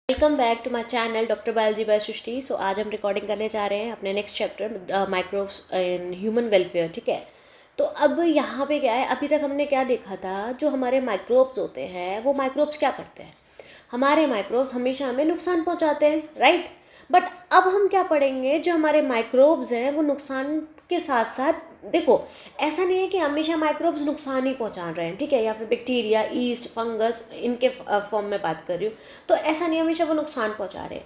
Welcome back to my channel doctor biology by Srishti. So आज हम recording करने जा रहे हैं अपने next chapter microbes in human welfare. ठीक है, तो अब यहाँ पे क्या है, अभी तक हमने क्या देखा था, जो हमारे माइक्रोब्स होते हैं वो माइक्रोब्स क्या करते हैं, हमारे माइक्रोब्स हमेशा हमें नुकसान पहुँचाते हैं, राइट। बट अब हम क्या पढ़ेंगे, जो हमारे माइक्रोब्स हैं वो नुकसान के साथ साथ, देखो ऐसा नहीं है कि हमेशा माइक्रोब्स नुकसान ही पहुंचा रहे हैं, ठीक है, या फिर बैक्टीरिया, ईस्ट, फंगस, इनके फॉर्म में बात कर रही हूँ, तो ऐसा नहीं हमेशा वो नुकसान पहुंचा रहे हैं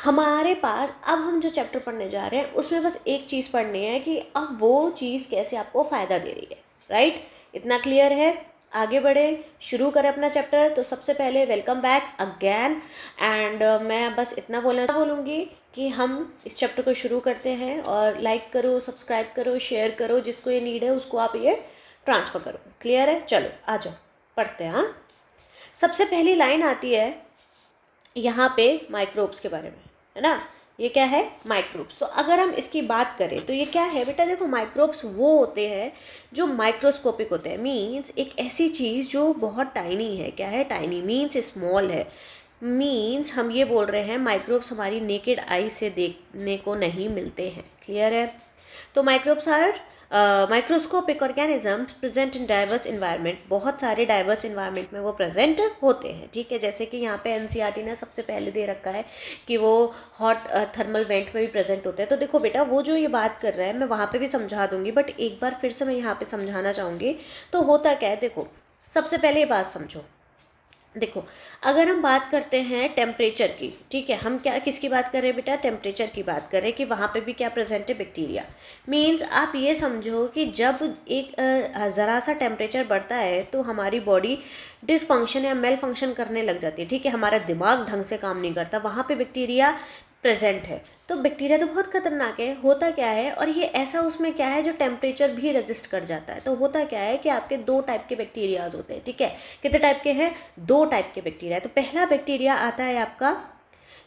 हमारे पास। अब हम जो चैप्टर पढ़ने जा रहे हैं उसमें बस एक चीज़ पढ़नी है कि अब वो चीज़ कैसे आपको फ़ायदा दे रही है, राइट। इतना क्लियर है। आगे बढ़े, शुरू करें अपना चैप्टर। तो सबसे पहले वेलकम बैक अगेन एंड मैं बस इतना बोलूँगी कि हम इस चैप्टर को शुरू करते हैं। और लाइक करो, सब्सक्राइब करो, शेयर करो, जिसको ये नीड है उसको आप ये ट्रांसफ़र करो। क्लियर है? चलो आ जाओ, पढ़ते हैं। हाँ, सबसे पहली लाइन आती है यहाँ पे माइक्रोब्स के बारे में, है ना। ये क्या है? माइक्रोब्स। तो अगर हम इसकी बात करें तो ये क्या है बेटा, देखो माइक्रोब्स वो होते हैं जो माइक्रोस्कोपिक होते हैं। मीन्स एक ऐसी चीज़ जो बहुत टाइनी है। क्या है? टाइनी मीन्स स्मॉल है। मीन्स हम ये बोल रहे हैं माइक्रोब्स हमारी नेकेड आई से देखने को नहीं मिलते हैं। क्लियर है? तो microbes are microscopic organisms present in diverse environment. बहुत सारे डाइवर्स इन्वायरमेंट में वो प्रेजेंट होते हैं, ठीक है। जैसे कि यहाँ पे एनसीईआरटी ने सबसे पहले दे रखा है कि वो हॉट थर्मल वेंट में भी प्रेजेंट होते हैं। तो देखो बेटा, वो जो ये बात कर रहा है मैं वहाँ पे भी समझा दूंगी, बट एक बार फिर से मैं यहाँ पे समझाना चाहूँगी। तो होता क्या है, देखो सबसे पहले ये बात समझो। देखो, अगर हम बात करते हैं टेम्परेचर की, ठीक है, हम क्या किसकी बात कर रहे हैं बेटा? टेम्परेचर की बात करें कि वहाँ पे भी क्या प्रेजेंट है? बैक्टीरिया। मीन्स आप ये समझो कि जब एक ज़रा सा टेम्परेचर बढ़ता है तो हमारी बॉडी डिसफंक्शन या मेल फंक्शन करने लग जाती है, ठीक है। हमारा दिमाग ढंग से काम नहीं करता, वहाँ पे बैक्टीरिया प्रेजेंट है। तो बैक्टीरिया तो बहुत खतरनाक है। होता क्या है, और ये ऐसा उसमें क्या है जो टेम्परेचर भी रजिस्ट कर जाता है। तो होता क्या है कि आपके दो टाइप के बैक्टीरियाज होते हैं, ठीक है। कितने टाइप के हैं? दो टाइप के बैक्टीरिया। तो पहला बैक्टीरिया आता है आपका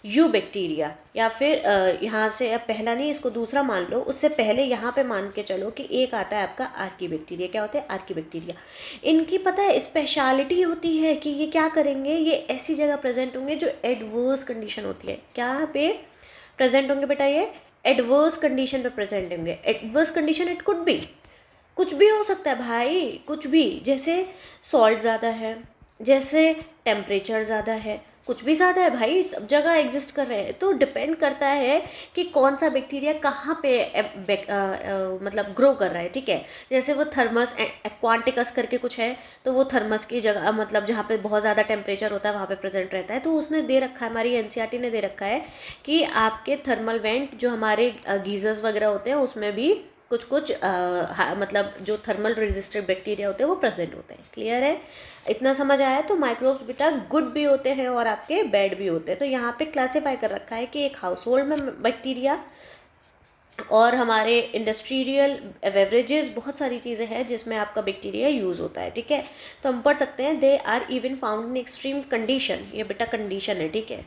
यू बैक्टीरिया, या फिर यहाँ से अब पहला नहीं, इसको दूसरा मान लो। उससे पहले यहाँ पे मान के चलो कि एक आता है आपका आर्की बैक्टीरिया। क्या होता है? Archie bacteria. इनकी पता है स्पेशलिटी होती है कि ये क्या करेंगे, ये ऐसी जगह प्रेजेंट होंगे जो एडवर्स कंडीशन होती है। क्या पे प्रेजेंट होंगे बेटा? ये एडवर्स कंडीशन पे प्रेजेंट होंगे। Adverse condition it could be, कुछ भी हो सकता है भाई, कुछ भी। जैसे सॉल्ट ज़्यादा है, जैसे टेम्परेचर ज़्यादा है, कुछ भी ज़्यादा है भाई, सब जगह एग्जिस्ट कर रहे हैं। तो डिपेंड करता है कि कौन सा बैक्टीरिया कहाँ पे मतलब ग्रो कर रहा है, ठीक है। जैसे वो थर्मस एक्वांटिकस करके कुछ है, तो वो थर्मस की जगह, मतलब जहाँ पे बहुत ज़्यादा टेम्परेचर होता है वहाँ पे प्रेजेंट रहता है। तो उसने दे रखा है, हमारी एनसीईआरटी ने दे रखा है कि आपके थर्मल वेंट जो हमारे गीजर्स वगैरह होते हैं उसमें भी कुछ कुछ मतलब जो थर्मल रेजिस्टेंट बैक्टीरिया होते हैं वो प्रेजेंट होते हैं। क्लियर है? इतना समझ आया? तो माइक्रोब्स बेटा गुड भी होते हैं और आपके बैड भी होते हैं। तो यहाँ पे क्लासीफाई कर रखा है कि एक हाउस होल्ड में बैक्टीरिया और हमारे इंडस्ट्रियल बेवरेजेस, बहुत सारी चीज़ें हैं जिसमें आपका बैक्टीरिया यूज़ होता है, ठीक है। तो हम पढ़ सकते हैं they are even found in extreme condition. ये बेटा कंडीशन है, ठीक है,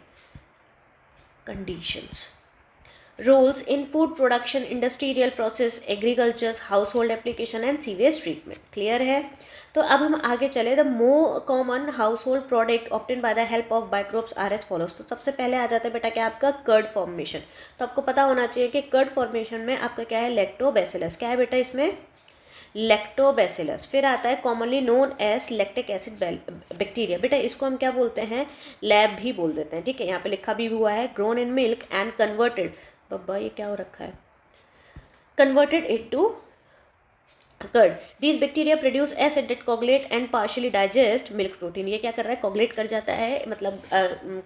conditions. Roles in food production, industrial process, agriculture, household application and sewage treatment. Clear है? तो अब हम आगे चले। The more common household product obtain by the help of microbes are as follows. तो सबसे पहले आ जाता है बेटा क्या? आपका कर्ड फॉर्मेशन। तो आपको पता होना चाहिए कि कर्ड फॉर्मेशन में आपका क्या है? लैक्टोबैसिलस। क्या है बेटा इसमें? लैक्टोबैसिलस। फिर आता है commonly known as lactic acid bacteria. बेटा इसको हम क्या बोलते हैं? लैब भी बोल देते हैं, ठीक है। यहाँ पे लिखा भी हुआ है grown in milk and converted, बब्बा ये क्या हो रखा है, converted into curd. These bacteria produce acid that coagulate and partially digest milk protein. ये क्या कर रहा है? कोगुलेट कर जाता है, मतलब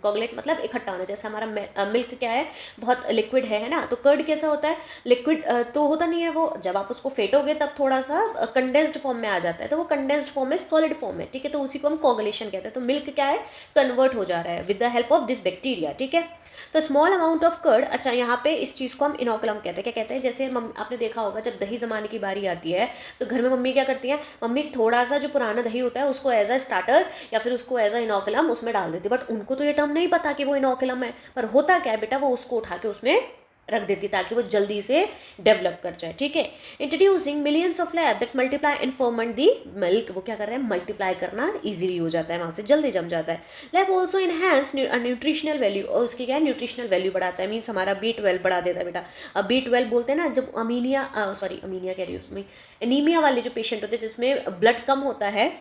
कोगुलेट मतलब इकट्ठा होना। जैसे हमारा मिल्क क्या है? बहुत लिक्विड है ना। तो कर्ड कैसा होता है? लिक्विड तो होता नहीं है वो, जब आप उसको फेंटोगे तब थोड़ा सा कंडेंस्ड फॉर्म में आ जाता है। तो वो कंडेंस्ड फॉर्म में सॉलिड फॉर्म है, ठीक है। तो उसी को हम कोगुलेशन कहते हैं। तो मिल्क क्या है? कन्वर्ट हो जा रहा है with the help of this bacteria, ठीक है। तो स्मॉल अमाउंट ऑफ कर्ड, अच्छा यहाँ पे इस चीज़ को हम इनोकुलम कहते हैं। क्या कहते हैं? जैसे आपने देखा होगा जब दही जमाने की बारी आती है तो घर में मम्मी क्या करती हैं? मम्मी थोड़ा सा जो पुराना दही होता है उसको एज अ स्टार्टर या फिर उसको एज अ इनोकुलम उसमें डाल देती है। बट उनको तो ये टर्म नहीं पता कि वो इनोकुलम है। पर होता क्या है बेटा, वो उसको उठा के उसमें रख देती है ताकि वो जल्दी से डेवलप कर जाए, ठीक है। Introducing millions of lab that multiply and ferment the milk, वो क्या कर रहे हैं, मल्टीप्लाई करना ईजिली हो जाता है, वहाँ से जल्दी जम जाता है। Lab also enhance nutritional value, और उसकी क्या है, न्यूट्रिशनल वैल्यू बढ़ाता है, मीन्स हमारा B12 बढ़ा देता है बेटा। अब B12 बोलते हैं ना, जब अमीनिया अमीनिया कह रही हूँ, उसमें एनीमिया वाले जो पेशेंट होते हैं जिसमें ब्लड कम होता है,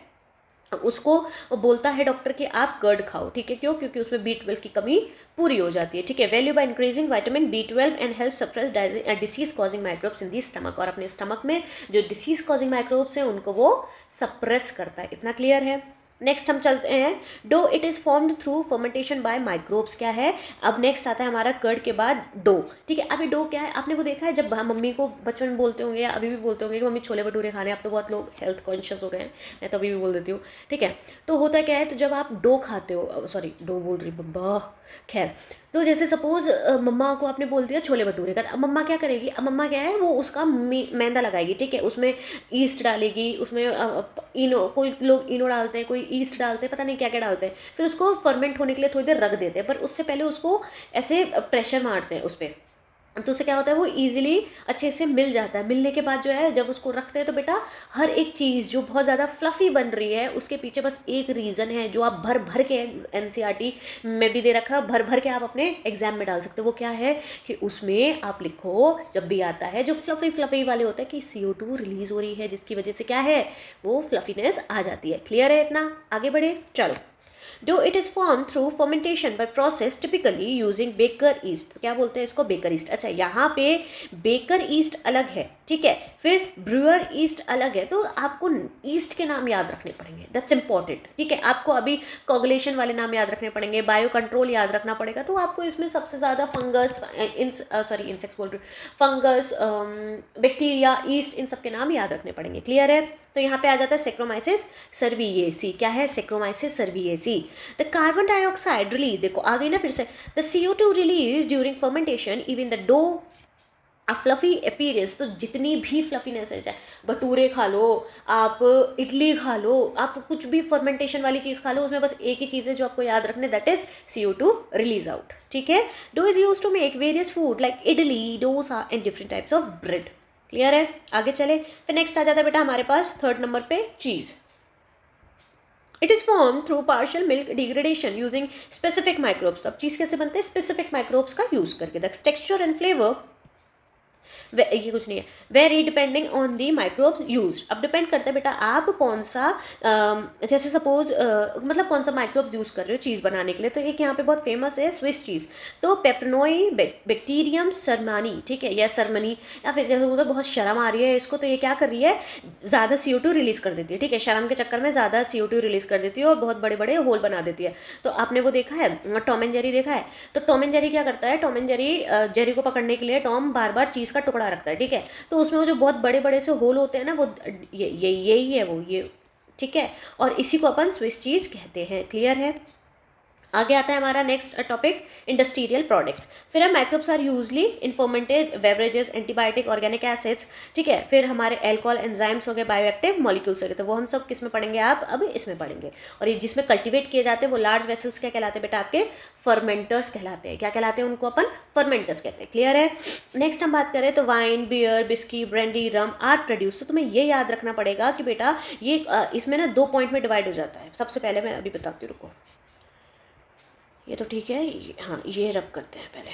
उसको बोलता है डॉक्टर कि आप कर्ड खाओ, ठीक है। क्यों? क्योंकि उसमें B12 की कमी पूरी हो जाती है, ठीक है। Value by increasing vitamin B12 and help suppress disease causing microbes in the stomach, और अपने स्टमक में जो डिसीज कॉजिंग माइक्रोब्स हैं उनको वो सप्रेस करता है। इतना क्लियर है। नेक्स्ट हम चलते हैं, dough it is formed through fermentation by microbes, क्या है। अब नेक्स्ट आता है हमारा कर्ड के बाद डो, ठीक है। अभी डो क्या है, आपने वो देखा है जब मम्मी को बचपन में बोलते होंगे या अभी भी बोलते होंगे कि मम्मी छोले भटूरे खाने, अब तो बहुत लोग हेल्थ कॉन्शियस हो गए हैं, मैं तो अभी भी बोल देती हूँ, ठीक है। तो होता क्या है, तो जब आप डो खाते हो, सॉरी डो बोल रही बब्बा, खैर, तो जैसे सपोज मम्मा को आपने बोल दिया छोले भटूरे का, अब मम्मा क्या करेगी, अब मम्मा क्या है, वो उसका मैदा लगाएगी, ठीक है, उसमें ईस्ट डालेगी, उसमें इनो, कोई लोग इनो डालते हैं, कोई ईस्ट डालते हैं, पता नहीं क्या क्या डालते हैं, फिर उसको फर्मेंट होने के लिए थोड़ी देर रख देते हैं, पर उससे पहले उसको ऐसे प्रेशर मारते हैं उस पर, तो उससे क्या होता है, वो इजीली अच्छे से मिल जाता है। मिलने के बाद जो है जब उसको रखते हैं तो बेटा हर एक चीज़ जो बहुत ज़्यादा फ्लफ़ी बन रही है उसके पीछे बस एक रीज़न है जो आप भर भर के NCERT में भी दे रखा है, भर भर के आप अपने एग्जाम में डाल सकते हो। वो क्या है कि उसमें आप लिखो, जब भी आता है जो फ्लफ़ी वाले होते हैं कि CO2 रिलीज़ हो रही है, जिसकी वजह से क्या है, वो फ्लफीनेस आ जाती है। क्लियर है? इतना आगे बढ़े, चलो। Dough it is form through fermentation by process typically using baker yeast, क्या बोलते हैं इसको, बेकर ईस्ट। अच्छा, यहाँ पे बेकर ईस्ट अलग है, ठीक है, फिर ब्रूअर ईस्ट अलग है, तो आपको ईस्ट के नाम याद रखने पड़ेंगे, दैट्स इंपॉर्टेंट, ठीक है। आपको अभी कोगुलेशन वाले नाम याद रखने पड़ेंगे, बायो कंट्रोल याद रखना पड़ेगा, तो आपको इसमें सबसे ज़्यादा फंगस, इंसेक्ट्स बोल रही हूँ, फंगस, बैक्टीरिया, ईस्ट, इन सब के नाम याद रखने पड़ेंगे। क्लियर है? तो यहाँ पे आ जाता है सेक्रोमाइसिस सर्विएसी। क्या है? Saccharomyces cerevisiae. The carbon dioxide release, देखो आ गई ना फिर से, the CO2 release during fermentation even the dough a fluffy appearance, तो जितनी भी फ्लफीनेस है, चाहे भटूरे खा लो, आप इडली खा लो, आप कुछ भी फर्मेंटेशन वाली चीज़ खा लो, उसमें बस एक ही चीज़ है जो आपको याद रखने, that is CO2 release out, ठीक है। Dough is use to make various food like idli, dosa and different types of bread. Clear है? आगे चले, फिर नेक्स्ट आ जाता है बेटा हमारे पास थर्ड नंबर पे cheese. It is form through partial milk degradation using specific microbes. अब चीज़ कैसे बनते हैं? स्पेसिफिक माइक्रोब्स का यूज़ करके। द टेक्सचर एंड फ्लेवर, ये कुछ नहीं है, very depending on the microbes use. अब डिपेंड करता है बेटा आप कौन सा जैसे सपोज मतलब कौन सा माइक्रोब्स यूज़ कर रहे हो चीज़ बनाने के लिए। तो एक यहाँ पे बहुत फेमस है स्विस चीज़, तो पेप्रोनोई बैक्टीरियम सरमानी, ठीक है, या सरमनी, या फिर जैसे उधर बहुत शर्म आ रही है इसको, तो ये क्या कर रही है, ज़्यादा CO2 रिलीज़ कर देती है, ठीक है, शर्म के चक्कर में ज़्यादा CO2 रिलीज़ कर देती है और बहुत बड़े बड़े होल बना देती है। तो आपने वो देखा है, टॉम एंड जेरी देखा है, तो टॉम एंड जेरी क्या करता है, टॉम एंड जेरी जेरी को पकड़ने के लिए टॉम बार बार चीज़ का टुकड़ा रखता है, ठीक है, तो उसमें वो जो बहुत बड़े बड़े से होल होते हैं ना, वो यही है वो, ये, ठीक है, और इसी को अपन स्विस चीज़ कहते हैं। क्लियर है? आगे आता है हमारा नेक्स्ट टॉपिक, इंडस्ट्रियल प्रोडक्ट्स। फिर है microbes are usually in fermented beverages, antibiotic, organic acids, ठीक है, फिर हमारे एल्कोहल एंजाइम्स हो गए, बायोएक्टिव मॉलिक्यूल्स हो गए, तो वो हम सब किस में पढ़ेंगे, आप अब इसमें पढ़ेंगे। और ये जिसमें कल्टिवेट किए जाते हैं वो लार्ज वेसल्स क्या कहलाते हैं बेटा, आपके फर्मेंटर्स कहलाते हैं। क्या कहलाते हैं उनको? अपन फर्मेंटर्स कहते हैं। क्लियर है? नेक्स्ट हम बात करें तो wine, beer, whisky, brandy, rum are produce. तो तुम्हें ये याद रखना पड़ेगा कि बेटा ये इसमें ना 2 पॉइंट में डिवाइड हो जाता है। सबसे पहले मैं अभी बताती हूँ, रुको, ये तो ठीक है, हाँ ये रब करते हैं पहले,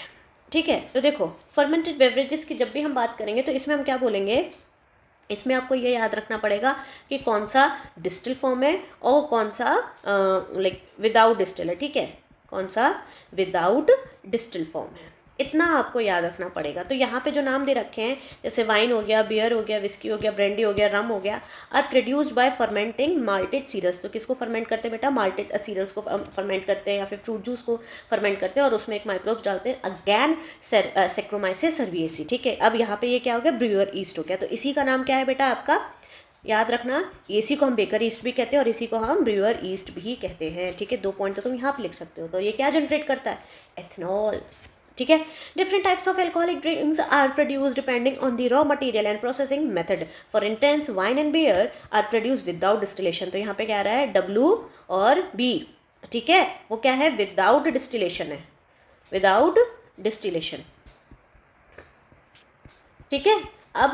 ठीक है। तो देखो फर्मेंटेड बेवरेजेस की जब भी हम बात करेंगे तो इसमें हम क्या बोलेंगे, इसमें आपको ये याद रखना पड़ेगा कि कौन सा डिस्टिल फॉर्म है और कौन सा लाइक विदाउट डिस्टिल है, ठीक है, कौन सा विदाउट डिस्टिल फॉर्म है, इतना आपको याद रखना पड़ेगा। तो यहाँ पे जो नाम दे रखे हैं जैसे वाइन हो गया, बियर हो गया, विस्की हो गया, ब्रांडी हो गया, रम हो गया, are produced by fermenting malted cereals. तो किसको फर्मेंट करते हैं बेटा? माल्टेड सीरल्स को फर्मेंट करते हैं, या फिर फ्रूट जूस को फर्मेंट करते हैं और उसमें एक माइक्रोब डालते हैं, अगैन सेक्रोमाइसिस सर्विएसी, ठीक है। अब यहाँ पे ये क्या हो गया, ब्रूअर ईस्ट हो गया। तो इसी का नाम क्या है बेटा आपका, याद रखना, इसी को हम बेकर ईस्ट भी कहते हैं और इसी को हम ब्रूअर ईस्ट भी कहते हैं, ठीक है। 2 पॉइंट तो तुम यहाँ पे लिख सकते हो। तो ये क्या जनरेट करता है? एथेनॉल, ठीक है। Different types of alcoholic drinks are produce depending on the raw material and processing method. For instance wine and beer are produce without distillation. तो यहाँ पे क्या आ रहा है, W और B, ठीक है, वो क्या है, विदाउट डिस्टिलेशन है, विदाउट डिस्टिलेशन। ठीक है। अब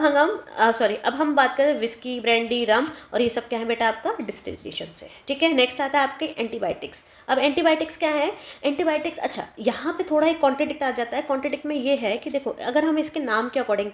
हम बात करें विस्की, ब्रांडी, रम और ये सब क्या है बेटा आपका डिस्टिलेशन से। ठीक है। नेक्स्ट आता है आपके एंटीबायोटिक्स। अब एंटीबायोटिक्स क्या है? एंटीबायोटिक्स, अच्छा यहाँ पे थोड़ा एक कॉन्ट्रडिक्ट आ जाता है। कॉन्ट्रडिक्ट में ये है कि देखो, अगर हम इसके नाम के अकॉर्डिंग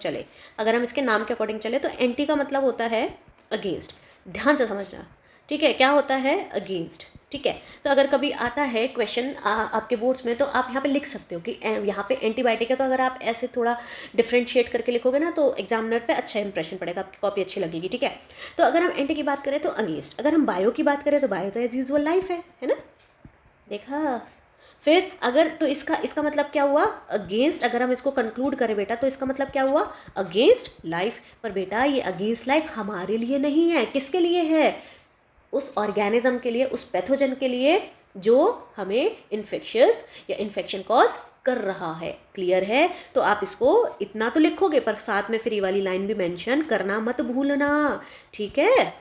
चले तो एंटी का मतलब होता है अगेंस्ट। ध्यान से समझना, ठीक है, क्या होता है? अगेंस्ट। ठीक है। तो अगर कभी आता है क्वेश्चन आपके बोर्ड्स में, तो आप यहाँ पे लिख सकते हो कि यहाँ पे एंटीबायोटिक है, तो अगर आप ऐसे थोड़ा डिफ्रेंशिएट करके लिखोगे ना तो एग्जामिनर पे अच्छा इंप्रेशन पड़ेगा, आपकी कॉपी अच्छी लगेगी। ठीक है। तो अगर हम एंटी की बात करें तो अगेंस्ट, अगर हम बायो की बात करें तो बायो तो एज यूजुअल लाइफ है ना? देखा? फिर अगर तो इसका इसका मतलब क्या हुआ? अगेंस्ट। अगर हम इसको कंक्लूड करें बेटा तो इसका मतलब क्या हुआ? Against life. पर बेटा ये अगेंस्ट लाइफ हमारे लिए नहीं है, किसके लिए है? उस ऑर्गेनिज्म के लिए, उस पैथोजन के लिए जो हमें इन्फेक्शियस या इन्फेक्शन कॉज कर रहा है। क्लियर है? तो आप इसको इतना तो लिखोगे, पर साथ में फिर ये वाली लाइन भी मेंशन करना मत भूलना। ठीक है।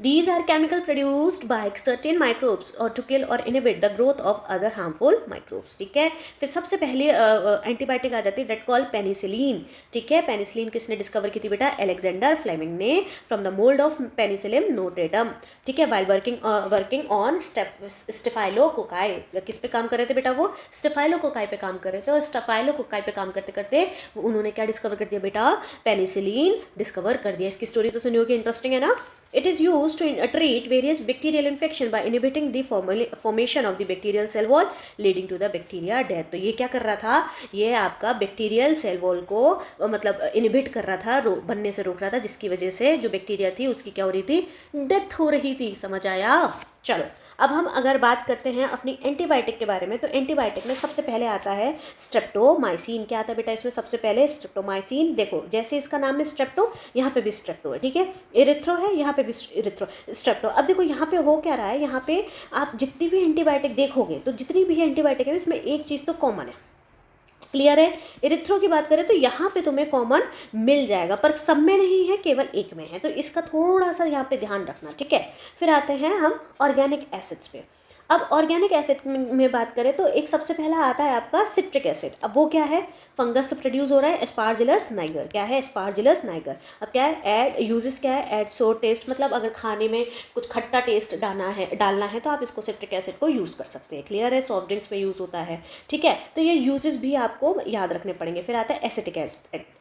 These are chemical produced by certain microbes or to kill or inhibit the growth of other harmful microbes। ठीक है। फिर सबसे पहले एंटीबायोटिक आ जाती है डेट कॉल पेनिसिलिन। ठीक है। पेनिसिलिन किसने डिस्कवर की थी बेटा? अलेक्जेंडर फ्लेमिंग ने, from the mould of Penicillium notatum. ठीक है। While working on staphylococci. किस पे काम कर रहे थे बेटा? वो स्टेफाइलोकोकाई पे काम कर रहे थे। और स्टेफाइलोकोकाई पे काम करते करते उन्होंने क्या डिस्कवर कर दिया बेटा? पेनिसिलिन डिस्कवर कर दिया। इसकी स्टोरी तो सुनी होगी, इंटरेस्टिंग है ना? It is used to treat various bacterial infection by inhibiting the formation of the bacterial cell wall leading to the bacteria death। तो ये क्या कर रहा था? ये आपका बैक्टीरियल सेल वॉल को मतलब इनहिबिट कर रहा था, बनने से रोक रहा था, जिसकी वजह से जो बैक्टीरिया थी उसकी क्या हो रही थी? डेथ हो रही थी। समझ आया? चलो, अब हम अगर बात करते हैं अपनी एंटीबायोटिक के बारे में, तो एंटीबायोटिक में सबसे पहले आता है स्ट्रेप्टोमाइसिन। क्या आता है बेटा इसमें? सबसे पहले स्ट्रेप्टोमाइसिन। देखो, जैसे इसका नाम है स्ट्रेप्टो, यहाँ पे भी स्ट्रेप्टो है। ठीक है। इरिथ्रो है, यहाँ पे भी इरिथ्रो, स्ट्रेप्टो। अब देखो यहाँ पे हो क्या रहा है, यहाँ पे आप जितनी भी एंटीबायोटिक देखोगे तो जितनी भी एंटीबायोटिक है इसमें एक चीज़ तो कॉमन है। क्लियर है? इरिथ्रो की बात करें तो यहाँ पे तुम्हें कॉमन मिल जाएगा, पर सब में नहीं है, केवल एक में है, तो इसका थोड़ा सा यहाँ पे ध्यान रखना। ठीक है। फिर आते हैं हम ऑर्गेनिक एसिड्स पे। अब ऑर्गेनिक एसिड में बात करें तो एक सबसे पहला आता है आपका सिट्रिक एसिड। अब वो क्या है? फंगस से प्रोड्यूस हो रहा है, एस्पार्जिलस नाइगर। क्या है? एस्पार्जिलस नाइगर। अब क्या है? ऐड यूजेस क्या है? ऐड सोर टेस्ट, मतलब अगर खाने में कुछ खट्टा टेस्ट डालना है तो आप इसको सिट्रिक एसिड को यूज़ कर सकते हैं। क्लियर है? सॉफ्ट ड्रिंक्स में यूज़ होता है। ठीक है। तो ये यूजेस भी आपको याद रखने पड़ेंगे। फिर आता है एसिटिक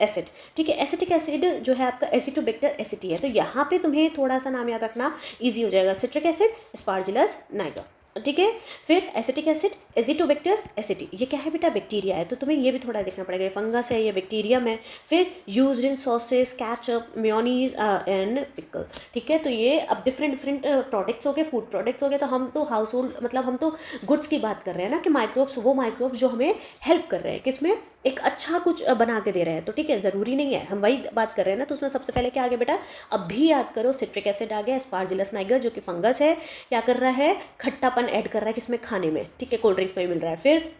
एसिड। ठीक है। एसिटिक एसिड जो है आपका एसिटोबैक्टर एसिटी है, तो यहाँ पे तुम्हें थोड़ा सा नाम याद रखना ईजी हो जाएगा। Citric acid, aspergillus niger. ठीक है। फिर एसिटिक एसिड, एजिटोबैक्टर एसिटी, ये क्या है बेटा? बैक्टीरिया है, तो तुम्हें ये भी थोड़ा देखना पड़ेगा, ये फंगस है, ये बैक्टीरियम है। फिर used in sauces, ketchup, mayonnaise and pickle. ठीक है। तो ये अब डिफरेंट प्रोडक्ट्स हो गए, फूड प्रोडक्ट्स हो गए, तो हम तो हाउस होल्ड मतलब हम तो गुड्स की बात कर रहे हैं ना, कि माइक्रोब्स, वो माइक्रोब्स जो हमें हेल्प कर रहे हैं किसमें? एक अच्छा कुछ बना के दे रहे हैं। तो ठीक है, ज़रूरी नहीं है, हम वही बात कर रहे हैं ना। तो उसमें सबसे पहले क्या आ गया बेटा? अब भी याद करो, सिट्रिक एसिड आ गया, एस्पार्जिलस नाइगर जो कि फंगस है, क्या कर रहा है? खट्टापन ऐड कर रहा है किसमें? खाने में। ठीक है। कोल्ड ड्रिंक्स में मिल रहा है, फिर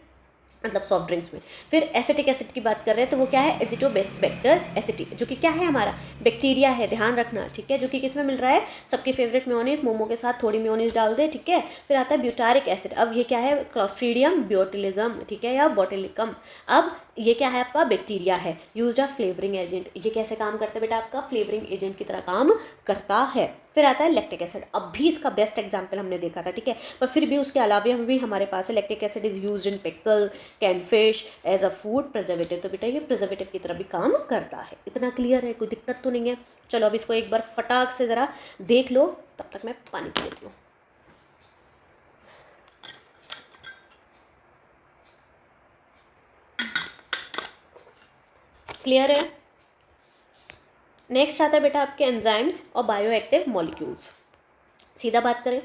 मतलब सॉफ्ट ड्रिंक्स में। फिर एसिटिक एसिड की बात कर रहे हैं तो वो क्या है? एजिटोबैक्टर एसिटी, जो कि क्या है? हमारा बैक्टीरिया है, ध्यान रखना। ठीक है। जो कि किसमें मिल रहा है? सबकी फेवरेट मेयोनीज, मोमो के साथ थोड़ी मेयोनीज डाल दे। ठीक है। फिर आता है ब्यूटारिक एसिड। अब ये क्या है? क्लॉस्ट्रीडियम ब्यूटिलिज्म। ठीक है, या बोटेलिकम। अब ये क्या है? आपका बैक्टीरिया है, यूज्ड अ फ्लेवरिंग एजेंट। ये कैसे काम करता है बेटा? आपका फ्लेवरिंग एजेंट की तरह काम करता है। फिर आता है लैक्टिक एसिड। अब भी इसका बेस्ट एग्जांपल हमने देखा था। ठीक है। पर फिर भी उसके अलावा हम भी हमारे पास है, lactic acid is used in pickle, can fish, as a food preservative. तो बेटा ये प्रिजर्वेटिव की तरह भी काम करता है। इतना क्लियर है? कोई दिक्कत तो नहीं है? चलो अब इसको एक बार फटाक से ज़रा देख लो, तब तक मैं पानी पी लेती हूँ। क्लियर है? नेक्स्ट आता है बेटा आपके एंजाइम्स और बायो एक्टिव मॉलिक्यूल्स। सीधा बात करें,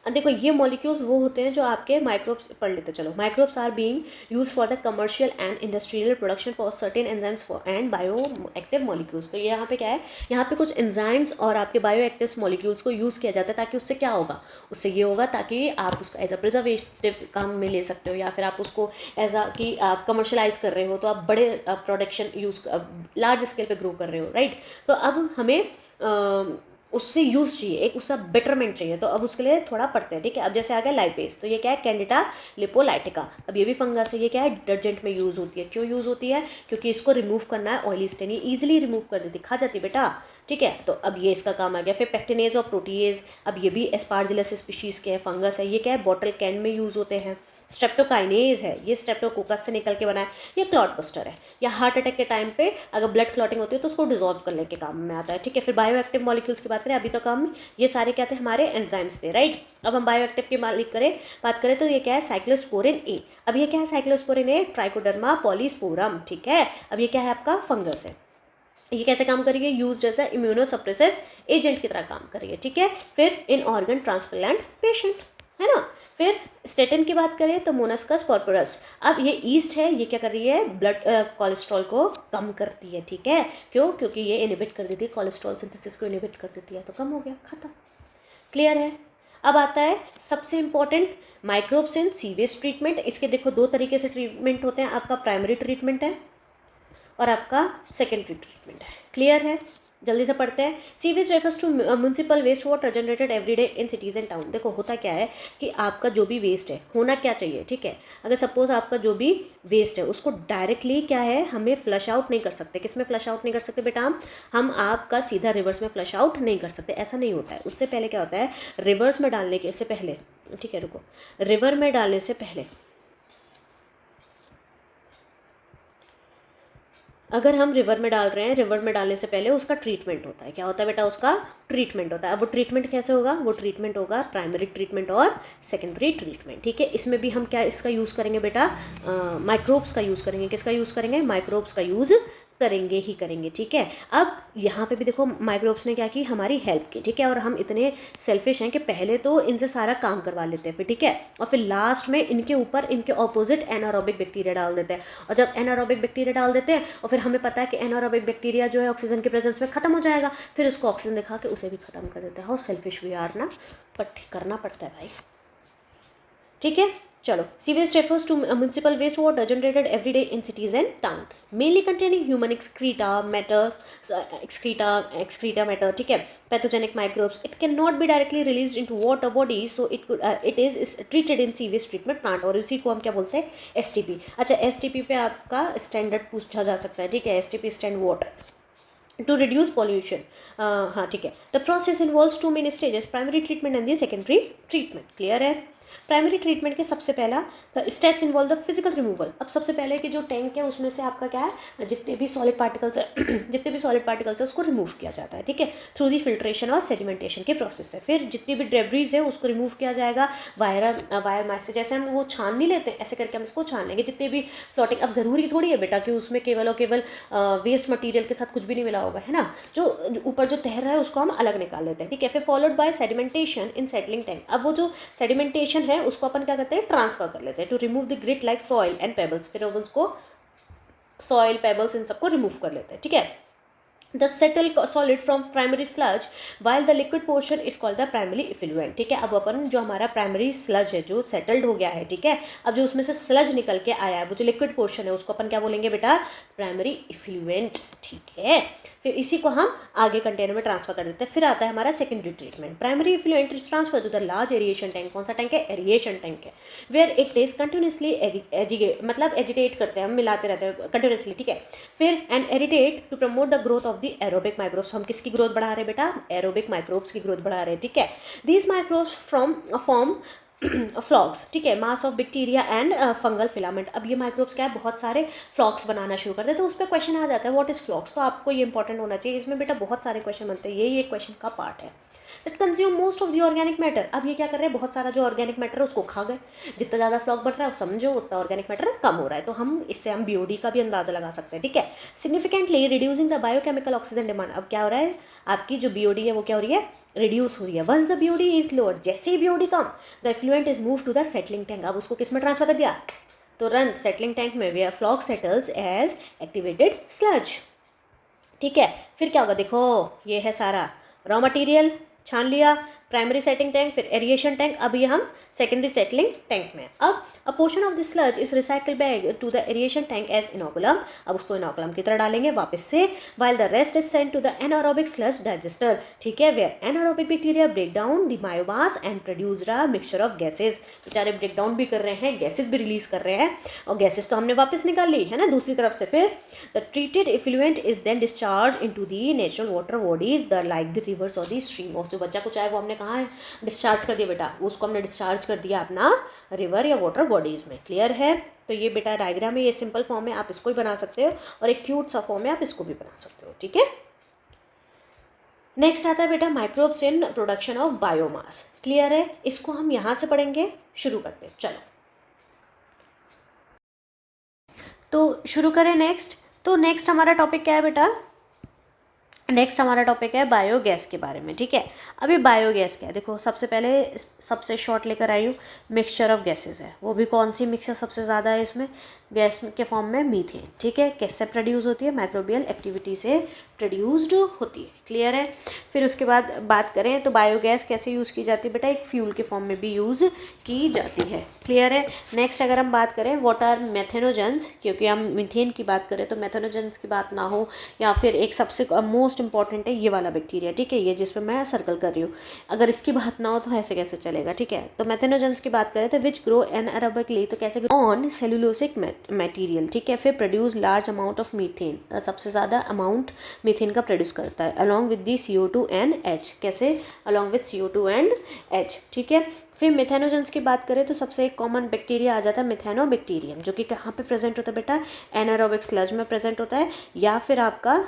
अब देखो ये मॉलिक्यूल्स वो होते हैं जो आपके माइक्रोब्स, पढ़ लेते चलो। Microbes are being use for the commercial and industrial production for certain enzymes and bio active molecules. तो ये यहाँ पे क्या है? यहाँ पे कुछ एंजाइम्स और आपके बायो एक्टिव मॉलिक्यूल्स को यूज़ किया जाता है, ताकि उससे क्या होगा? उससे ये होगा ताकि आप उसका एज अ प्रिजर्वेटिव काम में ले सकते हो, या फिर आप उसको एज अ कि आप कमर्शलाइज कर रहे हो तो आप बड़े प्रोडक्शन यूज़ लार्ज स्केल पे ग्रो कर रहे हो, राइट? तो अब हमें उससे यूज़ चाहिए, एक उसका बेटरमेंट चाहिए, तो अब उसके लिए थोड़ा पढ़ते हैं, ठीक है। अब जैसे आ गया लाइपेज, तो ये क्या है, कैंडिडा लिपोलाइटिका। अब ये भी फंगस है, ये क्या है, डिटर्जेंट में यूज़ होती है। क्यों यूज़ होती है, क्योंकि इसको रिमूव करना है ऑयली स्टेन, ये ईजिली रिमूव कर देती, खा जाती बेटा, ठीक है। तो अब ये इसका काम आ गया। फिर पेक्टिनेज और प्रोटीएज, अब ये भी एस्पार्जिलस स्पीशीज़ के हैं, फंगस है, ये क्या है, बॉटल कैन में यूज़ होते हैं। स्ट्रेप्टोकाइनेज है, ये स्ट्रेप्टोकोकस से निकल के बना है, ये क्लॉट बस्टर है, या हार्ट अटैक के टाइम पे अगर ब्लड क्लॉटिंग होती है तो उसको डिजोल्व करने के काम में आता है, ठीक है। फिर बायोएक्टिव मॉलिक्यूल्स की बात करें, अभी तक हम ये सारे क्या थे, हमारे एंजाइम्स थे, राइट। अब हम बायोएक्टिव की बात करें तो ये क्या है, साइक्लोस्पोरिन ए। अब ये क्या है, साइक्लोस्पोरिन ए, ट्राइकोडर्मा पॉलीस्पोरम, ठीक है। अब ये क्या है, आपका फंगस है। ये कैसे काम करेगी, use as a immunosuppressive agent की तरह काम करेगी, ठीक है। फिर इन ऑर्गन ट्रांसप्लांट पेशेंट, है ना। फिर स्टेटिन की बात करें तो मोनस्कस पर्पोरस। अब ये ईस्ट है, ये क्या कर रही है, ब्लड कोलेस्ट्रॉल को कम करती है, ठीक है। क्यों, क्योंकि ये इनहिबिट कर देती है, कोलेस्ट्रॉल सिंथेसिस को इनहिबिट कर देती है, तो कम हो गया, खत्म, क्लियर है। अब आता है सबसे important, microbes in sewage treatment. इसके देखो दो तरीके से ट्रीटमेंट होते हैं, आपका प्राइमरी ट्रीटमेंट है और आपका सेकेंडरी ट्रीटमेंट है, क्लियर है। जल्दी से पढ़ते हैं। Sewage refers to municipal waste water generated everyday in cities and town. देखो होता क्या है कि आपका जो भी वेस्ट है, होना क्या चाहिए, ठीक है। अगर सपोज आपका जो भी वेस्ट है उसको डायरेक्टली क्या है, हमें फ्लश आउट नहीं कर सकते। किस में फ्लश आउट नहीं कर सकते बेटा, हम आपका सीधा रिवर्स में फ्लश आउट नहीं कर सकते, ऐसा नहीं होता है। उससे पहले क्या होता है, रिवर्स में डालने के से पहले, ठीक है रुको, रिवर में डालने से पहले अगर हम रिवर में डाल रहे हैं, रिवर में डालने से पहले उसका ट्रीटमेंट होता है। क्या होता है बेटा, उसका ट्रीटमेंट होता है। अब वो ट्रीटमेंट कैसे होगा, वो ट्रीटमेंट होगा प्राइमरी ट्रीटमेंट और सेकेंडरी ट्रीटमेंट, ठीक है। इसमें भी हम क्या इसका यूज़ करेंगे बेटा, माइक्रोब्स का यूज़ करेंगे। किसका यूज़ करेंगे, माइक्रोब्स का यूज़ करेंगे ही करेंगे, ठीक है। अब यहाँ पे भी देखो माइक्रोब्स ने क्या की, हमारी हेल्प की, ठीक है। और हम इतने सेल्फिश हैं कि पहले तो इनसे सारा काम करवा लेते हैं फिर, ठीक है। और फिर लास्ट में इनके ऊपर इनके ऑपोजिट एनारोबिक बैक्टीरिया डाल देते हैं। और जब एनारोबिक बैक्टीरिया डाल देते हैं और फिर हमें पता है कि एनारोबिक बैक्टीरिया जो है ऑक्सीजन के प्रेजेंस में खत्म हो जाएगा, फिर उसको ऑक्सीजन दिखा के उसे भी खत्म कर देते हैं। हाउ सेल्फिश वी आर ना, बट करना पड़ता है भाई, ठीक है। चलो, sewage refers to municipal waste water generated every day in cities and town, mainly containing human excreta matter, excreta matter, ठीक है, pathogenic microbes. It can not be directly release into water body, so it is treated in sewage treatment plant, और इसी को हम क्या बोलते हैं, STP. अच्छा, एसटीपी पे आपका स्टैंडर्ड पूछा जा सकता है, ठीक है, STP stand water to reduce pollution. हाँ ठीक है। The process involves two main stages, primary treatment and the secondary treatment, clear है। प्राइमरी ट्रीटमेंट के सबसे पहला steps involve the physical removal. अब सबसे पहले कि जो टैंक है उसमें से आपका क्या है, जितने भी सॉलिड पार्टिकल्स है उसको रिमूव किया जाता है, ठीक है, थ्रू दी फिल्ट्रेशन और सेडिमेंटेशन के प्रोसेस से। फिर जितनी भी डेब्रीज है उसको रिमूव किया जाएगा वायर माइस से। जैसे हम वो छान नहीं लेते, ऐसे करके हम इसको छान लेंगे जितने भी फ्लोटिंग। अब ज़रूरी थोड़ी है बेटा कि उसमें केवल और केवल वेस्ट मटीरियल के साथ कुछ भी नहीं मिला होगा, है ना। जो ऊपर जो तैर रहा है उसको हम अलग निकाल लेते हैं, ठीक है। फिर followed by sedimentation in settling tank. अब वो जो सेडिमेंटेशन है उसको अपन क्या करते हैं, ट्रांसफर कर लेते हैं to remove the grit like soil and pebbles. फिर उसको सॉइल पेबल्स इन सबको रिमूव कर लेते हैं, ठीक है। The settle solid from primary sludge while the liquid portion is called the primary effluent, ठीक है। अब अपन जो हमारा प्राइमरी स्लज है जो सेटल्ड हो गया है, ठीक है, अब जो उसमें से स्लज निकल के आया है वो जो लिक्विड पोर्शन है उसको अपन क्या बोलेंगे बेटा, प्राइमरी इफ्लुएंट, ठीक है। फिर इसी को हम आगे कंटेनर में ट्रांसफर कर देते हैं। फिर आता है हमारा secondary treatment. Primary effluent is transfer to the large aeration tank. कौन सा टैंक है, एरिएशन टैंक है, वेयर इट इज कंटिन्यूसली मतलब एजिटेट करते हैं, हम मिलाते रहते हैं कंटिन्यूसली, ठीक है। फिर and aerated to promote the growth of the aerobic microbes. हम किसकी ग्रोथ बढ़ा रहे हैं बेटा, एरोबिक माइक्रोब्स की ग्रोथ बढ़ा रहे हैं, ठीक है। दीज माइक्रोब्स फॉर्म फ्लॉग्स, ठीक है, मास of bacteria and fungal filament. अब ये माइक्रोब्स क्या है, बहुत सारे फ्लॉग्स बनाना शुरू करते हैं। तो उस पर क्वेश्चन आ जाता है व्हाट इज फ्लॉग्स, तो आपको ये इंपॉर्टेंट होना चाहिए। इसमें बेटा बहुत सारे क्वेश्चन बनते हैं, ये क्वेश्चन का पार्ट है। That consume most of the organic matter. अब ये क्या कर रहे हैं, बहुत सारा जो ऑर्गेनिक मैटर है उसको खा गए। जितना ज़्यादा फ्लॉग बढ़ रहा है समझो उतना ऑर्गेनिक मैटर कम हो रहा है। तो हम इससे हम बीओडी का भी अंदाजा लगा सकते हैं, ठीक है। Significantly reducing the biochemical oxygen demand. अब क्या हो रहा है, आपकी जो बीओडी है वो क्या हो रही है, रिड्यूस हो रही है। Once the BOD is lower, जैसे ही बीओडी कम, the effluent is move to the settling tank. अब उसको किस में ट्रांसफर कर दिया, तुरंत सेटलिंग टैंक में, where floc settles as activated sludge, ठीक है। फिर क्या होगा, देखो ये है सारा रॉ मटेरियल छान लिया, प्राइमरी सेटिंग टैंक, फिर एरिएशन टैंक, अभी हम सेकेंडरी सेटलिंग टैंक में। अब a portion of the sludge is recycle back to the aeration tank as inoculum, अब उसको इनोकुलम की तरह डालेंगे वापस से, while the rest is sent to the anaerobic sludge digester, ठीक है, where anaerobic bacteria break down the biomass and produce a mixture of gases, बेचारे ब्रेक डाउन भी कर रहे हैं, गैसेस भी रिलीज कर रहे हैं, और गैसेस तो हमने वापस निकाल ली है ना दूसरी तरफ से। फिर the treated effluent is then discharge into the natural water bodies the like the rivers और द स्ट्रीम, और जो बच्चा कुछ आए वो हमने कहाँ डिस्चार्ज कर दिया बेटा, उसको हमने डिस्चार्ज कर दिया अपना रिवर या वाटर बॉडीज में। क्लियर है? तो ये बेटा डायग्राम है, ये सिंपल फॉर्म में आप इसको ही बना सकते हो, और एक क्यूट सा फॉर्म में आप इसको भी बना सकते हो। ठीक है, नेक्स्ट आता है बेटा microbes in production of biomass. Clear है? इसको हम यहाँ से पढ़ेंगे, शुरू करते हैं। चलो तो शुरू करें नेक्स्ट। तो नेक्स्ट हमारा टॉपिक क्या है बेटा? नेक्स्ट हमारा टॉपिक है बायोगैस के बारे में। ठीक है, अभी बायोगैस क्या है देखो, सबसे पहले सबसे शॉर्ट लेकर आई हूँ, मिक्सचर ऑफ गैसेस है। वो भी कौन सी मिक्सचर सबसे ज़्यादा है इसमें? गैस के फॉर्म में मीथेन। ठीक है, कैसे प्रोड्यूस होती है? माइक्रोबियल एक्टिविटी से प्रोड्यूस्ड होती है। क्लियर है? फिर उसके बाद बात करें तो बायोगैस कैसे यूज़ की जाती है बेटा? एक फ्यूल के फॉर्म में भी यूज़ की जाती है। क्लियर है? नेक्स्ट अगर हम बात करें व्हाट आर मेथेनोजेंस, क्योंकि हम मीथेन की बात करें तो मेथेनोजेंस की बात ना हो, या फिर एक सबसे मोस्ट इंपॉर्टेंट है ये वाला बैक्टीरिया। ठीक है, ये जिसमें मैं सर्कल कर रही हूँ, अगर इसकी बात ना हो तो ऐसे कैसे चलेगा? ठीक है, तो मेथेनोजेंस की बात करें तो विच ग्रो एनारोबिकली, तो कैसे ग्रो ऑन सेलुलोसिक मटेरियल। ठीक है, फिर produce large amount of methane, सबसे ज़्यादा अमाउंट मीथेन का प्रोड्यूस करता है, along with the CO2 and H। कैसे? Along with CO2 and H। ठीक है, फिर मिथेनोजेंस की बात करें तो सबसे एक कॉमन बैक्टीरिया आ जाता है मिथेनोबैक्टीरियम, जो कि कहाँ पे प्रेजेंट होता है बेटा? एनारोबिक स्लज में प्रेजेंट होता है, या फिर आपका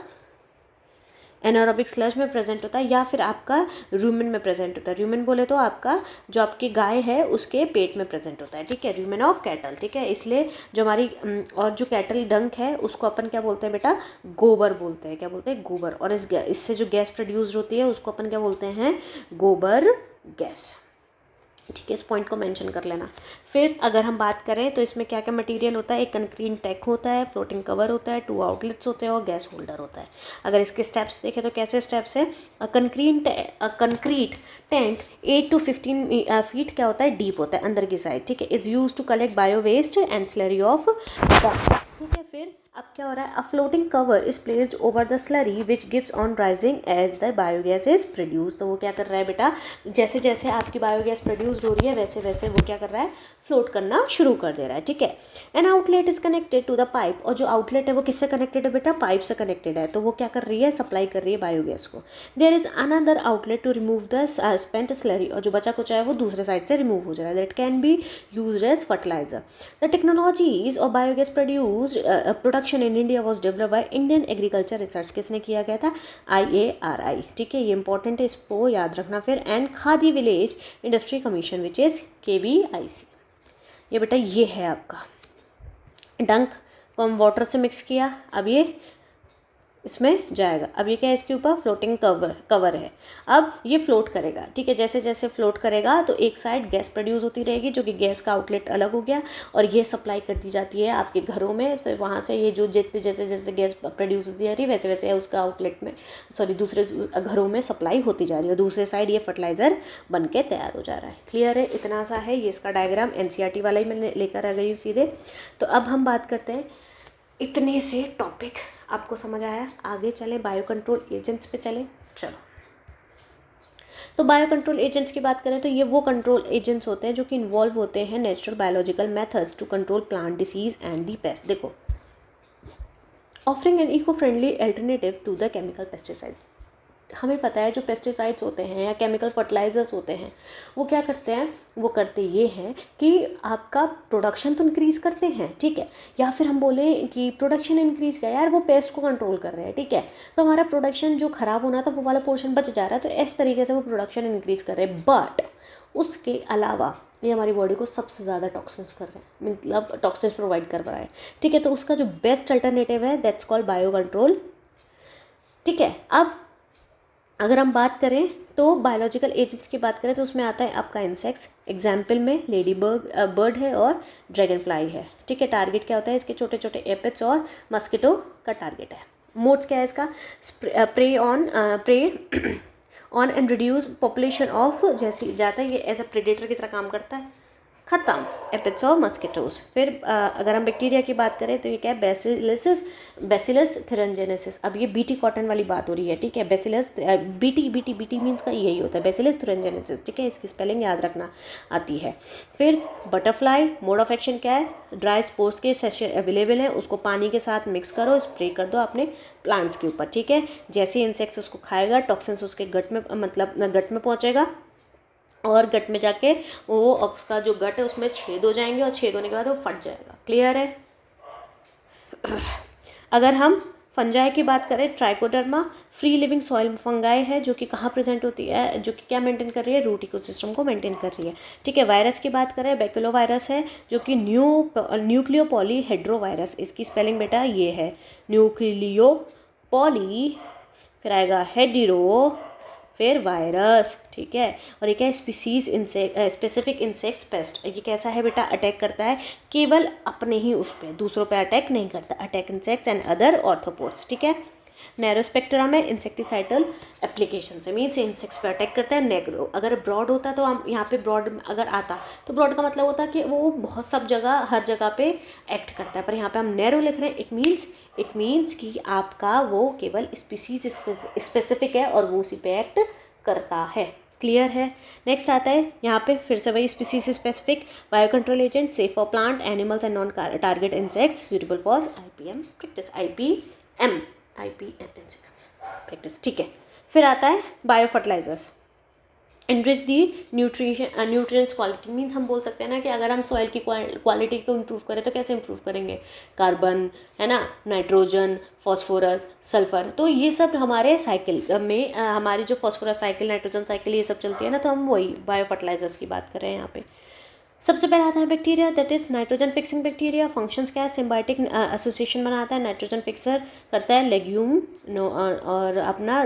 एनारोबिक स्लज में प्रेजेंट होता है, या फिर आपका रूमेन में प्रेजेंट होता है। रूमेन बोले तो आपका जो आपकी गाय है उसके पेट में प्रेजेंट होता है। ठीक है, रूमेन ऑफ कैटल। ठीक है, इसलिए जो हमारी और जो कैटल डंक है उसको अपन क्या बोलते हैं बेटा? गोबर बोलते हैं। क्या बोलते हैं? गोबर। और इससे जो गैस प्रोड्यूस होती है उसको अपन क्या बोलते हैं? गोबर गैस। ठीक है, इस पॉइंट को मेंशन कर लेना। फिर अगर हम बात करें तो इसमें क्या क्या मटेरियल होता है? एक कंक्रीट टैंक होता है, फ्लोटिंग कवर होता है, 2 आउटलेट्स होते हैं और गैस होल्डर होता है। अगर इसके स्टेप्स देखें तो कैसे स्टेप्स है? कंक्रीट टैंक 8 to 15 फीट क्या होता है? डीप होता है अंदर की साइड। ठीक है, it's use to collect bio waste and slurry of. ठीक है, फिर अब क्या हो रहा है? A floating cover is placed over the slurry which gives on rising as the biogas is produce. तो वो क्या कर रहा है बेटा? जैसे जैसे आपकी बायोगैस प्रोड्यूस हो रही है वैसे वैसे वो क्या कर रहा है? फ्लोट करना शुरू कर दे रहा है। ठीक है, an outlet is connected to the pipe, और जो आउटलेट है वो किससे कनेक्टेड है बेटा? पाइप से कनेक्टेड है। तो वो क्या कर रही है? सप्लाई कर रही है बायोगैस को। There is another outlet to remove the spent slurry, और जो बचा कुछ है वो दूसरे साइड से रिमूव हो जा रहा है। That can be used as fertiliser. The technologies of biogas production in India was develop by Indian agriculture research. किसने किया गया था? IARI। ठीक है, ये इंपॉर्टेंट है, इसको याद रखना। फिर and khadi village industry commission which is KVIC। ये बेटा ये है आपका डंक को हम वाटर से मिक्स किया, अब ये इसमें जाएगा। अब ये क्या है? इसके ऊपर फ्लोटिंग कवर है, अब ये फ्लोट करेगा। ठीक है, जैसे जैसे फ्लोट करेगा तो एक साइड गैस प्रोड्यूस होती रहेगी, जो कि गैस का आउटलेट अलग हो गया, और ये सप्लाई कर दी जाती है आपके घरों में। फिर वहाँ से ये जो जितने जैसे जैसे गैस प्रोड्यूस होती जा रही है वैसे वैसे उसका आउटलेट में दूसरे घरों में सप्लाई होती जा रही है। दूसरे साइड ये फर्टिलाइज़र बन के तैयार हो जा रहा है। क्लियर है? इतना सा है ये इसका डायग्राम, NCERT वाला ही मैंने लेकर आ गई हूँ सीधे। तो अब हम बात करते हैं, इतने से टॉपिक आपको समझ आया? आगे चले बायो कंट्रोल एजेंट्स पे चले। चलो, तो बायो कंट्रोल एजेंट्स की बात करें तो ये वो कंट्रोल एजेंट्स होते हैं जो कि इन्वॉल्व होते हैं natural biological methods to control plant disease and the pest. देखो, offering an eco friendly alternative to the chemical pesticide. हमें पता है जो पेस्टिसाइड्स होते हैं या केमिकल फर्टिलाइजर्स होते हैं वो क्या करते हैं? वो करते ये हैं कि आपका प्रोडक्शन तो इंक्रीज़ करते हैं। ठीक है, या फिर हम बोलें कि प्रोडक्शन इंक्रीज़ किया यार, वो पेस्ट को कंट्रोल कर रहे हैं। ठीक है, तो हमारा प्रोडक्शन जो ख़राब होना था वो वाला पोर्शन बच जा रहा है, तो इस तरीके से वो प्रोडक्शन इंक्रीज़ कर रहे हैं। बट उसके अलावा ये हमारी बॉडी को सबसे ज़्यादा टॉक्सिन्स कर रहे हैं, मतलब टॉक्सिन्स प्रोवाइड कर रहा है। ठीक है, तो उसका जो बेस्ट अल्टरनेटिव है दैट्स कॉल्ड बायो कंट्रोल। ठीक है, अब अगर हम बात करें तो बायोलॉजिकल एजेंट्स की बात करें तो उसमें आता है आपका इंसेक्ट्स। एग्जाम्पल में लेडी बर्ड है और ड्रैगन फ्लाई है। ठीक है, टारगेट क्या होता है? इसके छोटे छोटे एपिड्स और मस्किटो का टारगेट है। मोड्स क्या है इसका? Prey on and reduce population of, जैसे जाता है ये एज अ प्रेडेटर की तरह काम करता है, खत्म, एपिड्स और मस्किटोज। फिर अगर हम बैक्टीरिया की बात करें तो ये क्या है, बैसिलस थुरिनजेनेसिस। अब ये बीटी कॉटन वाली बात हो रही है, ठीक है, बैसिलस बीटी मीन्स का यही होता है, बैसिलस थुरिनजेनेसिस, ठीक है, इसकी स्पेलिंग याद रखना आती है। फिर बटरफ्लाई, मोड ऑफ एक्शन क्या है, ड्राई स्पोर्स के सेशन अवेलेबल है, उसको पानी के साथ मिक्स करो, स्प्रे कर दो अपने प्लांट्स के ऊपर, ठीक है, जैसे इंसेक्ट्स उसको खाएगा टॉक्सिन्स उसके गट में, मतलब गट में पहुँचेगा और गट में जाके वो उसका जो गट है उसमें छेद हो जाएंगे और छेद होने के बाद वो फट जाएगा। क्लियर है। अगर हम फंजाई की बात करें, trichoderma free living soil fungi है जो कि कहाँ प्रेजेंट होती है, जो कि क्या मेंटेन कर रही है, रूट इकोसिस्टम को मेंटेन कर रही है, ठीक है। वायरस की बात करें, बैक्यूलो वायरस है जो कि न्यूक्लियो पॉलीहेड्रोवायरस, इसकी स्पेलिंग बेटा ये है न्यूक्लियो पॉली, फिर आएगा हेडिरो, फिर वायरस, ठीक है। और ये क्या है, स्पेसिफिक इंसेक्ट्स पेस्ट, ये कैसा है बेटा, अटैक करता है केवल अपने ही उस पर, दूसरों पे अटैक नहीं करता, attack insects and other arthropods, ठीक है। नैरो स्पेक्ट्रम है इंसेक्टिसाइडल एप्लीकेशन से, मीन्स इंसेक्ट्स पे अटैक करता है। नेग्रो अगर ब्रॉड होता तो हम यहाँ पे ब्रॉड अगर आता तो ब्रॉड का मतलब होता है कि वो बहुत सब जगह हर जगह पे एक्ट करता है, पर यहाँ पे हम नैरो लिख रहे हैं। इट मीन्स कि आपका वो केवल स्पीसीज स्पेसिफिक है और वो उसी पे एक्ट करता है। क्लियर है। नेक्स्ट आता है यहाँ पे फिर से वही species specific bio control agent, safe for plant animals and non target insects, suitable for IPM practice, ठीक है। फिर आता है बायो फर्टिलाइजर्स, इनरिच दी न्यूट्रिएंट्स क्वालिटी, मीन्स हम बोल सकते हैं ना कि अगर हम सॉइल की क्वालिटी को इम्प्रूव करें तो कैसे इम्प्रूव करेंगे, कार्बन है ना, नाइट्रोजन, फॉस्फोरस, सल्फर, तो ये सब हमारे साइकिल में हमारी जो फॉस्फोरस साइकिल, नाइट्रोजन साइकिल, ये सब चलती है ना, तो हम वही बायो फर्टिलाइजर्स की बात कर रहे हैं यहाँ पे। सबसे पहले आता है bacteria, that is nitrogen fixing bacteria. Functions क्या है, सिम्बायोटिक एसोसिएशन बनाता है, नाइट्रोजन फिक्सर करता है, लेग्यूम और अपना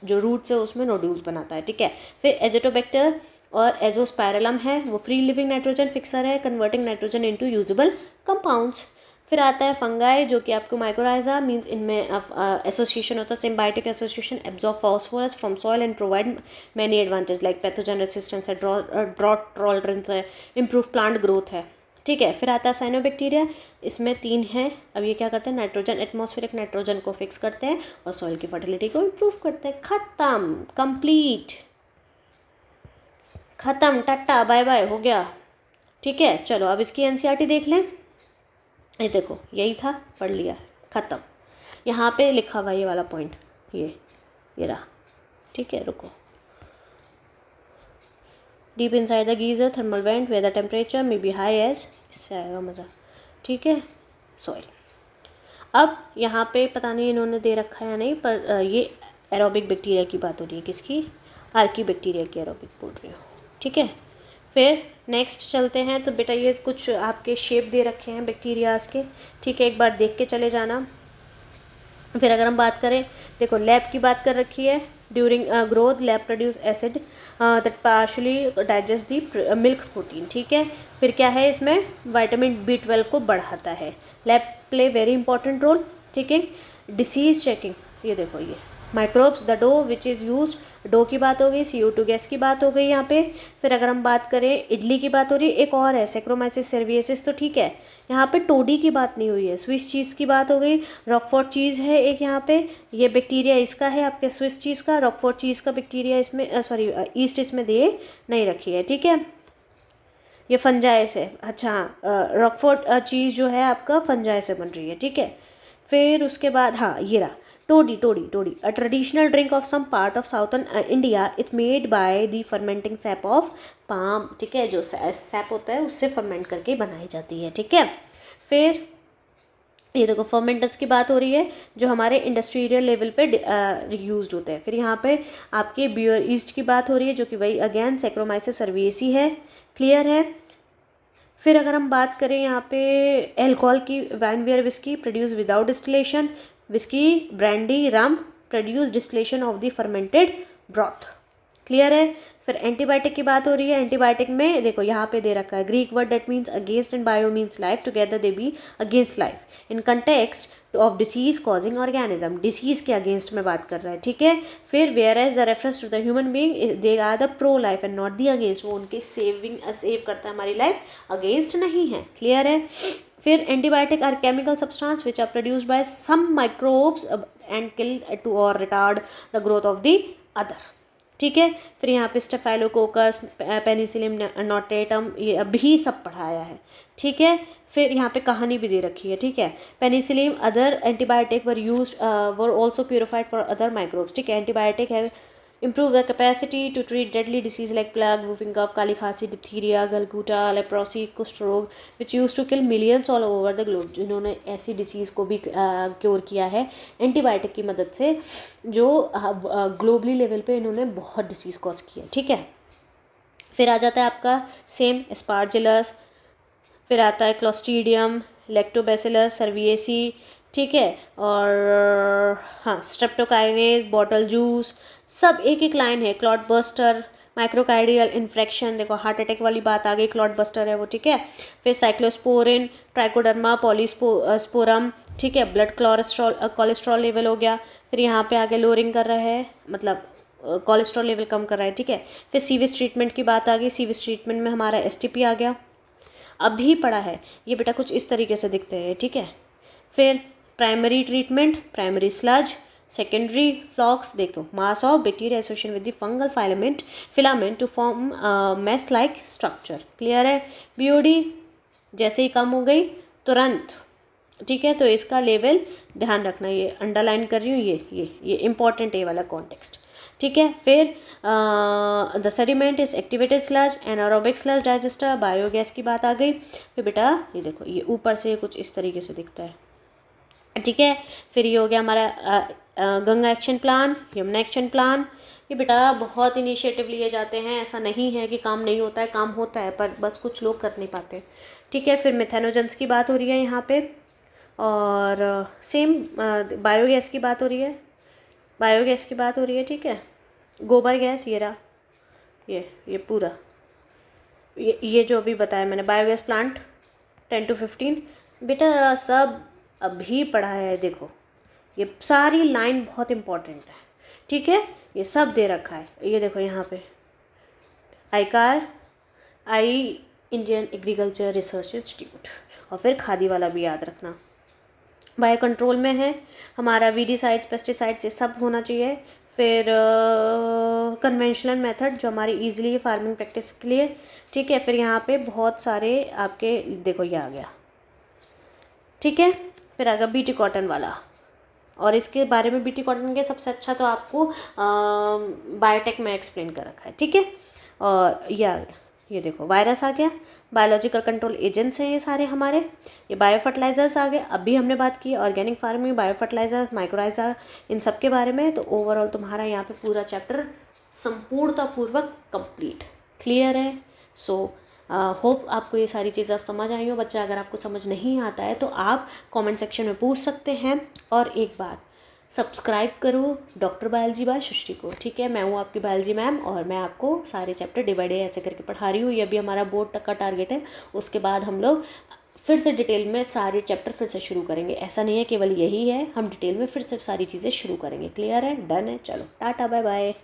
जो रूट्स है उसमें नोड्यूल्स बनाता है, ठीक है। फिर एजोटोबैक्टर और एजोस्पायरलम है, वो फ्री लिविंग नाइट्रोजन फिक्सर है, converting nitrogen into usable compounds. फिर आता है फंगाई जो कि आपको माइक्रोराइजा, मीन्स इनमें एसोसिएशन होता है, symbiotic association, absorb phosphorus from soil and provide many advantage like pathogen resistance है, ड्रॉट टॉलरेंस है, इम्प्रूव प्लांट ग्रोथ है, ठीक है। फिर आता है साइनोबैक्टीरिया, इसमें 3 हैं। अब ये क्या करते हैं, नाइट्रोजन, एटमॉस्फेरिक नाइट्रोजन को फिक्स करते हैं और सॉइल की फर्टिलिटी को इम्प्रूव करते हैं। खत्म, कंप्लीट, खत्म, टाटा बाय बाय, हो गया, ठीक है। चलो अब इसकी एनसीईआरटी देख लें। ये देखो यही था, पढ़ लिया, खत्म। यहाँ पे लिखा हुआ ये वाला पॉइंट, ये रहा, ठीक है। रुको, deep inside the geyser thermal vent where the temperature may be high as, इससे आएगा मज़ा, ठीक है। सॉइल, अब यहाँ पे पता नहीं इन्होंने दे रखा है या नहीं, पर ये एरोबिक बैक्टीरिया की बात हो रही है, किसकी, आर्की बैक्टीरिया की एरोबिक बोल रही हूँ, ठीक है। फिर नेक्स्ट चलते हैं, तो बेटा ये कुछ आपके शेप दे रखे हैं बैक्टीरियाज के, ठीक है, एक बार देख के चले जाना। फिर अगर हम बात करें, देखो लैब की बात कर रखी है, during growth lab produce acid that partially digest the milk protein, ठीक है। फिर क्या है, इसमें विटामिन B12 को बढ़ाता है। Lab play very important role, ठीक है। डिसीज चेकिंग, ये देखो ये microbes, the dough which is use, dough की बात हो गई, CO2 गैस की बात हो गई यहाँ पे। फिर अगर हम बात करें, इडली की बात हो रही है, एक और है सैक्रोमाइसिस सर्वियसिस, तो ठीक है। यहाँ पे टोडी की बात नहीं हुई है, स्विस चीज़ की बात हो गई, रॉकफोर्ट चीज़ है एक यहाँ पे, ये बैक्टीरिया इसका है आपके स्विस चीज़ का, रॉकफोर्ट चीज़ का बैक्टीरिया इसमें, सॉरी ईस्ट इसमें दे नहीं रखी है, ठीक है। ये फंजाई से, अच्छा रॉकफोर्ट चीज़ जो है आपका फंजाई से बन रही है, ठीक है। फिर उसके बाद हाँ ये रहा toddy, a traditional drink of some part of southern India, it made by the fermenting sap of palm, ठीक है, जो सैप होता है उससे फर्मेंट करके बनाई जाती है, ठीक है। फिर ये देखो फर्मेंटर्स की बात हो रही है जो हमारे इंडस्ट्रियल लेवल पे यूज्ड होते हैं। फिर यहाँ पे आपके ब्यूअर ईस्ट की बात हो रही है जो कि वही अगेन सैक्रोमाइसिस सर्वियसी है, क्लियर है। फिर अगर हम बात करें यहाँ पे एल्कोहल की, wine beer whisky produce without distillation, whisky brandy rum produce distillation of the fermented broth, clear है। फिर एंटीबायोटिक की बात हो रही है, एंटीबायोटिक में देखो यहाँ पे दे रखा है Greek word that means against and bio means life, together they be against life. In context of disease causing organism, disease के अगेंस्ट में बात कर रहा है, ठीक है। फिर where as the reference to the human being they are the pro life and not the against, वो उनके सेव करता है हमारी लाइफ, अगेंस्ट नहीं है, क्लियर है। फिर antibiotic are chemical substance which are produced by some microbes and kill to और retard the growth of the other, ठीक है। फिर यहाँ पे स्टेफाइलोकोकस, पेनिसिलियम नोटेटम, ये अभी सब पढ़ाया है, ठीक है। फिर यहाँ पे कहानी भी दे रखी है, ठीक है। Penicillium other antibiotic were used were also purified for other microbes, ठीक है। एंटीबायोटिक है improve the capacity to treat deadly disease like plague, whooping cough, काली खांसी, diphtheria, गलगूटा, लेप्रोसी, कुष्ठ रोग, which used to kill millions all over the globe, जिन्होंने ऐसी disease को भी क्योर किया है एंटीबायोटिक की मदद से, जो ग्लोबली लेवल पे इन्होंने बहुत डिसीज़ कॉज की है, ठीक है। फिर आ जाता है आपका सेम एस्पार्जिलस, फिर आता है क्लोस्ट्रीडियम, लैक्टोबैसिलस, सर्विएसी, ठीक है। और हाँ स्ट्रेप्टोकाइनेज, बॉटल जूस, सब एक एक लाइन है। क्लॉट बस्टर, माइक्रोकार्डियल इन्फेक्शन, देखो हार्ट अटैक वाली बात आ गई, क्लॉट बस्टर है वो, ठीक है। फिर साइक्लोस्पोरिन, ट्राइकोडर्मा, पॉलीस्पोरम, ठीक है। ब्लड कोलेस्ट्रॉल लेवल हो गया। फिर यहाँ पे आगे लोअरिंग कर रहा है, मतलब कोलेस्ट्रॉल लेवल कम कर रहा है, ठीक है। फिर सीविस ट्रीटमेंट की बात आ गई, सीविस ट्रीटमेंट में हमारा एसटीपी आ गया, अभी पड़ा है ये बेटा, कुछ इस तरीके से दिखते हैं, ठीक है। फिर primary treatment, primary sludge, secondary flocs, देखो mass of bacteria association with the fungal filament to form mass like structure, clear है। बीओडी जैसे ही कम हो गई तुरंत, ठीक है। तो इसका लेवल ध्यान रखना, ये अंडरलाइन कर रही हूँ, ये इंपॉर्टेंट है वाला कॉन्टेक्स्ट, ठीक है। फिर the sediment is activated sludge, anaerobic sludge digester, biogas की बात आ गई। फिर बेटा ये देखो, ये ऊपर से कुछ इस तरीके से दिखता है, ठीक है। फिर ये हो गया हमारा Ganga action plan, Yamuna action plan. ये बेटा बहुत इनिशिएटिव लिए जाते हैं, ऐसा नहीं है कि काम नहीं होता है, काम होता है, पर बस कुछ लोग कर नहीं पाते, ठीक है। फिर मिथेनोजेंस की बात हो रही है यहाँ पे, और सेम बायोगैस की बात हो रही है, बायोगैस की बात हो रही है, ठीक है। गोबर गैस, ये रहा, ये पूरा ये जो अभी बताया मैंने, बायोगैस प्लांट 10 to 15, बेटा सब अभी पढ़ा है, देखो ये सारी लाइन बहुत इंपॉर्टेंट है, ठीक है। ये सब दे रखा है, ये देखो यहाँ पे आईकार, इंडियन एग्रीकल्चर रिसर्च इंस्टीट्यूट, और फिर खादी वाला भी याद रखना। बायो कंट्रोल में है हमारा वीडीसाइड्स, पेस्टिसाइड्स, ये सब होना चाहिए। फिर कन्वेंशनल मेथड जो हमारी इजीली फार्मिंग प्रैक्टिस के लिए, ठीक है। फिर यहाँ पे बहुत सारे आपके देखो ये आ गया, ठीक है। फिर आ गया बीटी कॉटन वाला, और इसके बारे में बीटी कॉटन के सबसे अच्छा तो आपको बायोटेक में एक्सप्लेन कर रखा है, ठीक है। और ये आ गया, ये देखो वायरस आ गया, बायोलॉजिकल कंट्रोल एजेंट्स हैं ये सारे हमारे। ये बायो फर्टिलाइजर्स आ गए, अभी हमने बात की organic farming, bio fertilisers, mycorrhiza, इन सब के बारे में। तो ओवरऑल तुम्हारा यहाँ पे पूरा चैप्टर संपूर्णतापूर्वक कंप्लीट, क्लियर है। सो होप आपको ये सारी चीज़ें समझ आई हो। बच्चा अगर आपको समझ नहीं आता है तो आप कमेंट सेक्शन में पूछ सकते हैं। और एक बात, सब्सक्राइब करो डॉक्टर बायोलॉजी बाय सृष्टि को, ठीक है। मैं हूँ आपकी बायोलॉजी मैम, और मैं आपको सारे चैप्टर डिवाइड ऐसे करके पढ़ा रही हूँ। ये भी हमारा बोर्ड तक का टारगेट है, उसके बाद हम लोग फिर से डिटेल में सारे चैप्टर फिर से शुरू करेंगे। ऐसा नहीं है केवल यही है, हम डिटेल में फिर से सारी चीज़ें शुरू करेंगे, क्लियर है, डन है। चलो टाटा बाय बाय।